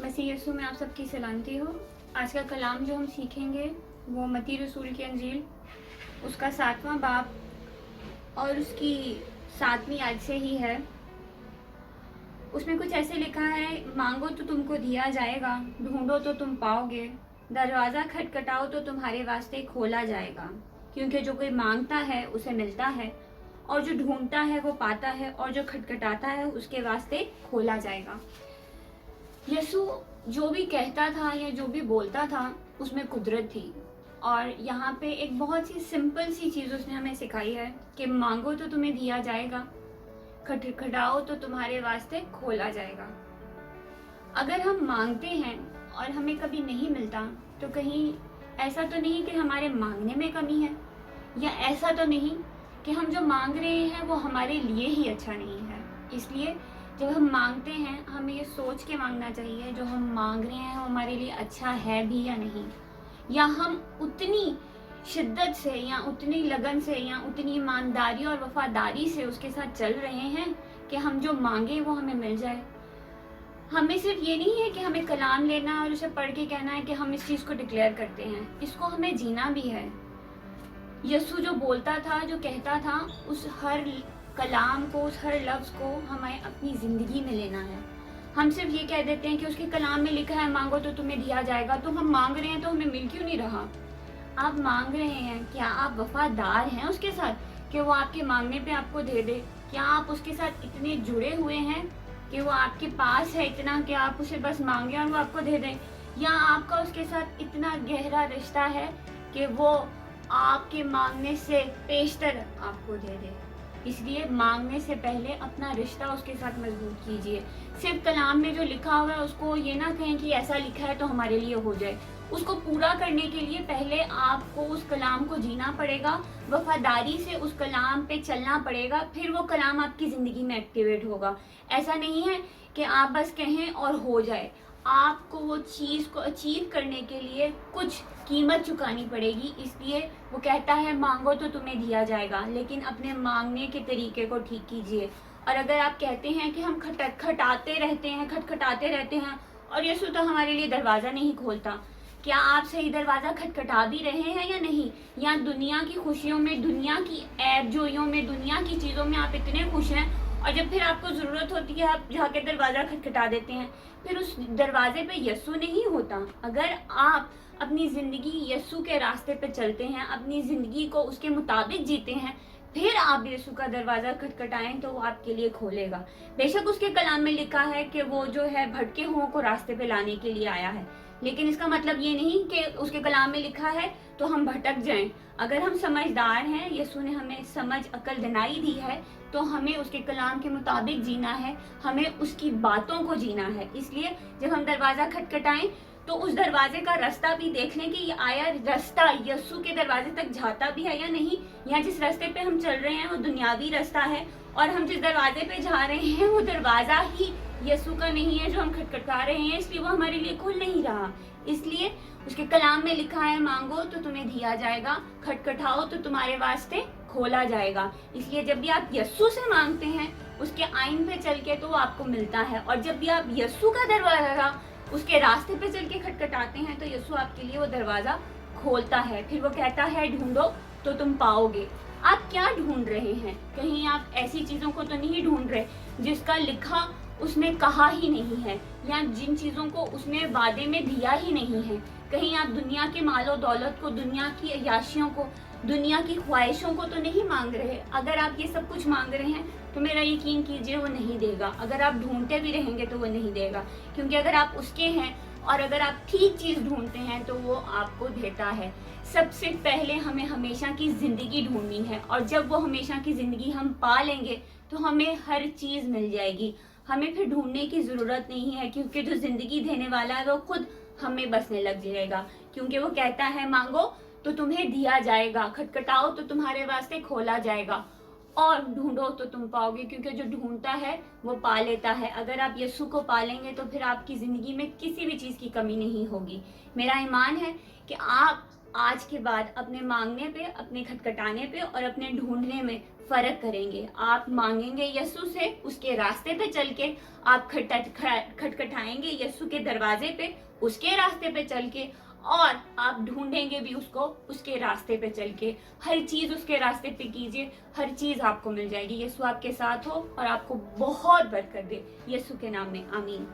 मसीह यीशु में आप सबकी सलामती हो। आज का कलाम जो हम सीखेंगे वो मत्ती रसूल की अंजील उसका 7वां बाब और उसकी 7वीं आयत से ही है। उसमें कुछ ऐसे लिखा है, मांगो तो तुमको दिया जाएगा, ढूंढो तो तुम पाओगे, दरवाज़ा खटखटाओ तो तुम्हारे वास्ते खोला जाएगा। क्योंकि जो कोई मांगता है उसे मिलता है, और जो ढूंढता है वो पाता है, और जो खटखटाता है उसके वास्ते खोला जाएगा। यीशु जो भी कहता था या जो भी बोलता था उसमें कुदरत थी। और यहाँ पे एक बहुत सी सिंपल सी चीज़ उसने हमें सिखाई है कि मांगो तो तुम्हें दिया जाएगा, खटखटाओ तो तुम्हारे वास्ते खोला जाएगा। अगर हम मांगते हैं और हमें कभी नहीं मिलता तो कहीं ऐसा तो नहीं कि हमारे मांगने में कमी है, या ऐसा तो नहीं कि हम जो मांग रहे हैं वो हमारे लिए ही अच्छा नहीं है। इसलिए जब हम मांगते हैं हमें ये सोच के मांगना चाहिए जो हम मांग रहे हैं वो हमारे लिए अच्छा है भी या नहीं, या हम उतनी शिद्दत से या उतनी लगन से या उतनी ईमानदारी और वफादारी से उसके साथ चल रहे हैं कि हम जो मांगे वो हमें मिल जाए। हमें सिर्फ ये नहीं है कि हमें कलाम लेना और उसे पढ़ के कहना है कि हम इस चीज़ को डिक्लेयर करते हैं, इसको हमें जीना भी है। यीशु जो बोलता था, जो कहता था, उस हर कलाम को, उस हर लफ्ज़ को हमें अपनी ज़िंदगी में लेना है। हम सिर्फ ये कह देते हैं कि उसके कलाम में लिखा है मांगो तो तुम्हें दिया जाएगा, तो हम मांग रहे हैं तो हमें मिल क्यों नहीं रहा? आप मांग रहे हैं, क्या आप वफादार हैं उसके साथ कि वो आपके मांगने पे आपको दे दे? क्या आप उसके साथ इतने जुड़े हुए हैं कि वो आपके पास है इतना कि आप उसे बस मांगे और वो आपको दे दे? या आपका उसके साथ इतना गहरा रिश्ता है कि वो आपके मांगने से पेशतर आपको दे दे? इसलिए मांगने से पहले अपना रिश्ता उसके साथ मजबूत कीजिए। सिर्फ कलाम में जो लिखा हुआ है उसको ये ना कहें कि ऐसा लिखा है तो हमारे लिए हो जाए। उसको पूरा करने के लिए पहले आपको उस कलाम को जीना पड़ेगा, वफादारी से उस कलाम पे चलना पड़ेगा, फिर वो कलाम आपकी ज़िंदगी में एक्टिवेट होगा। ऐसा नहीं है कि आप बस कहें और हो जाए। आपको वो चीज़ को अचीव करने के लिए कुछ कीमत चुकानी पड़ेगी। इसलिए वो कहता है मांगो तो तुम्हें दिया जाएगा, लेकिन अपने मांगने के तरीके को ठीक कीजिए। और अगर आप कहते हैं कि हम खटखटाते रहते हैं और यीशु तो हमारे लिए दरवाज़ा नहीं खोलता, क्या आप सही दरवाज़ा खटखटा भी रहे हैं या नहीं? या दुनिया की खुशियों में, दुनिया की ऐबजोइयों में, दुनिया की चीज़ों में आप इतने खुश हैं, और जब फिर आपको ज़रूरत होती है आप जाके दरवाज़ा खटखटा देते हैं। फिर उस दरवाजे पे यीशु नहीं होता। अगर आप अपनी ज़िंदगी यीशु के रास्ते पे चलते हैं, अपनी ज़िंदगी को उसके मुताबिक जीते हैं, फिर आप यीशु का दरवाज़ा खटखटाएं तो वो आपके लिए खोलेगा। बेशक उसके कलाम में लिखा है कि वो जो है भटके हुओं को रास्ते पे लाने के लिए आया है, लेकिन इसका मतलब ये नहीं कि उसके कलाम में लिखा है तो हम भटक जाएं। अगर हम समझदार हैं, यीशु ने हमें समझ अकल दिनाई दी है, तो हमें उसके कलाम के मुताबिक जीना है, हमें उसकी बातों को जीना है। इसलिए जब हम दरवाज़ा खटखटाएं तो उस दरवाजे का रास्ता भी देख लें कि आया रास्ता यीशु के दरवाजे तक जाता भी है या नहीं, या जिस रास्ते पे हम चल रहे हैं वो दुनियावी रास्ता है, और हम जिस दरवाजे पे जा रहे हैं वो दरवाज़ा ही यीशु का नहीं है जो हम खटखटा रहे हैं, इसलिए वो हमारे लिए खुल नहीं रहा। इसलिए उसके कलाम में लिखा है मांगो तो तुम्हें दिया जाएगा, खटखटाओ तो तुम्हारे वास्ते खोला जाएगा। इसलिए जब भी आप यीशु से मांगते हैं उसके आइन पे चल के तो वो आपको मिलता है, और जब भी आप यीशु का दरवाजा उसके रास्ते पे चल के खटखटाते हैं तो यीशु आपके लिए वो दरवाज़ा खोलता है। फिर वो कहता है ढूंढो तो तुम पाओगे। आप क्या ढूंढ रहे हैं? कहीं आप ऐसी चीज़ों को तो नहीं ढूंढ रहे जिसका लिखा उसने कहा ही नहीं है, या जिन चीज़ों को उसने वादे में दिया ही नहीं है। कहीं आप दुनिया के मालो दौलत को, दुनिया की अय्याशियों को, दुनिया की ख्वाहिशों को तो नहीं मांग रहे। अगर आप ये सब कुछ मांग रहे हैं तो मेरा यकीन कीजिए वो नहीं देगा। अगर आप ढूंढते भी रहेंगे तो वो नहीं देगा, क्योंकि अगर आप उसके हैं और अगर आप ठीक चीज़ ढूंढते हैं तो वो आपको देता है। सबसे पहले हमें हमेशा की ज़िंदगी ढूंढनी है, और जब वो हमेशा की ज़िंदगी हम पा लेंगे तो हमें हर चीज़ मिल जाएगी। हमें फिर ढूंढने की ज़रूरत नहीं है, क्योंकि जो ज़िंदगी देने वाला है वो खुद हमें बसने लग जाएगा। क्योंकि वो कहता है मांगो तो तुम्हें दिया जाएगा, खटखटाओ तो तुम्हारे वास्ते खोला जाएगा, और ढूंढो तो तुम पाओगे, क्योंकि जो ढूंढता है वो पा लेता है। अगर आप यीशु को पा लेंगे तो फिर आपकी ज़िंदगी में किसी भी चीज़ की कमी नहीं होगी। मेरा ईमान है कि आप آج کے بعد اپنے مانگنے پہ، اپنے کھٹکھٹانے پہ اور اپنے ڈھونڈنے میں فرق کریں گے. آپ مانگیں گے یسوع سے اس کے راستے پہ چل کے، آپ کھٹکھٹائیں گے یسوع کے دروازے پہ اس کے راستے پہ چل کے، اور آپ ڈھونڈیں گے بھی اس کو اس کے راستے پہ چل کے. ہر چیز اس کے راستے پہ کیجیے، ہر چیز آپ کو مل جائے گی. یسوع آپ کے ساتھ ہو اور آپ کو بہت برکت دے. یسوع کے نام میں آمین.